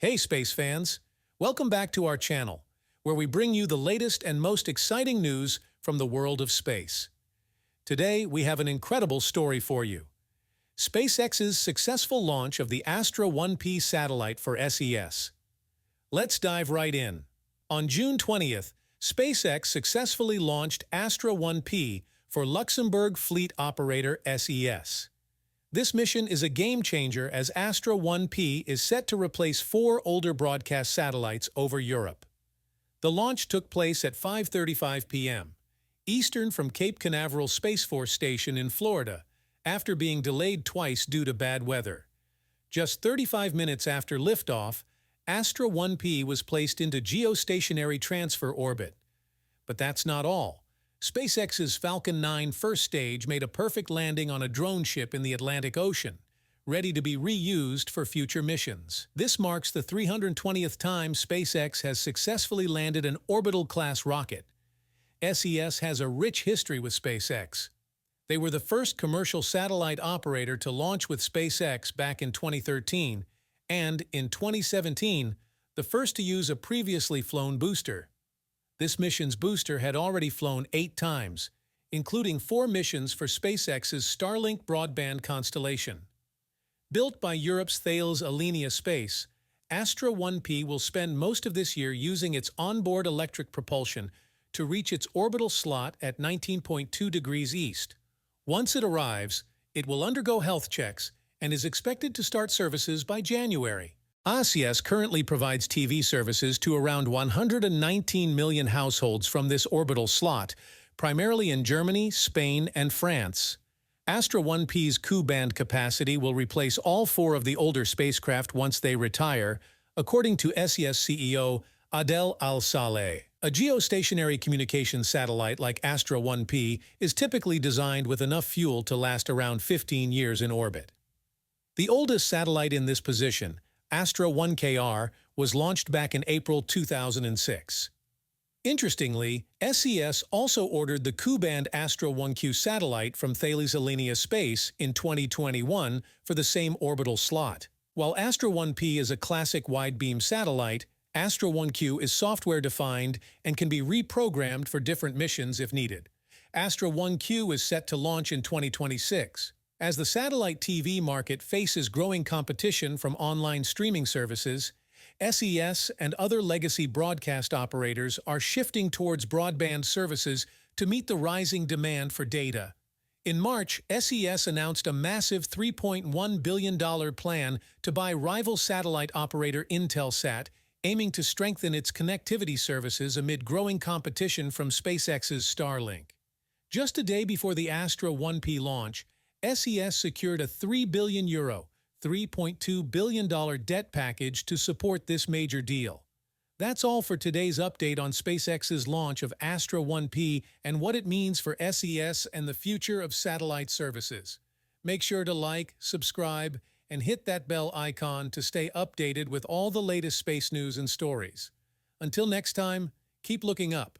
Hey space fans! Welcome back to our channel, where we bring you the latest and most exciting news from the world of space. Today, we have an incredible story for you. SpaceX's successful launch of the Astra 1P satellite for SES. Let's dive right in. On June 20th, SpaceX successfully launched Astra 1P for Luxembourg fleet operator SES. This mission is a game-changer as Astra 1P is set to replace 4 older broadcast satellites over Europe. The launch took place at 5:35 p.m. Eastern from Cape Canaveral Space Force Station in Florida, after being delayed twice due to bad weather. Just 35 minutes after liftoff, Astra 1P was placed into geostationary transfer orbit. But that's not all. SpaceX's Falcon 9 first stage made a perfect landing on a drone ship in the Atlantic Ocean, ready to be reused for future missions. This marks the 320th time SpaceX has successfully landed an orbital-class rocket. SES has a rich history with SpaceX. They were the first commercial satellite operator to launch with SpaceX back in 2013, and, in 2017, the first to use a previously flown booster. This mission's booster had already flown 8 times, including 4 missions for SpaceX's Starlink broadband constellation. Built by Europe's Thales Alenia Space, Astra 1P will spend most of this year using its onboard electric propulsion to reach its orbital slot at 19.2 degrees east. Once it arrives, it will undergo health checks and is expected to start services by January. SES currently provides TV services to around 119 million households from this orbital slot, primarily in Germany, Spain, and France. Astra 1P's Ku-band capacity will replace all 4 of the older spacecraft once they retire, according to SES CEO Adel Al-Saleh. A geostationary communications satellite like Astra 1P is typically designed with enough fuel to last around 15 years in orbit. The oldest satellite in this position, Astra 1KR, was launched back in April 2006. Interestingly, SES also ordered the Ku-band Astra 1Q satellite from Thales Alenia Space in 2021 for the same orbital slot. While Astra 1P is a classic wide-beam satellite, Astra 1Q is software-defined and can be reprogrammed for different missions if needed. Astra 1Q is set to launch in 2026. As the satellite TV market faces growing competition from online streaming services, SES and other legacy broadcast operators are shifting towards broadband services to meet the rising demand for data. In March, SES announced a massive $3.1 billion plan to buy rival satellite operator Intelsat, aiming to strengthen its connectivity services amid growing competition from SpaceX's Starlink. Just a day before the Astra 1P launch, SES secured a €3 billion, $3.2 billion debt package to support this major deal. That's all for today's update on SpaceX's launch of Astra 1P and what it means for SES and the future of satellite services. Make sure to like, subscribe, and hit that bell icon to stay updated with all the latest space news and stories. Until next time, keep looking up.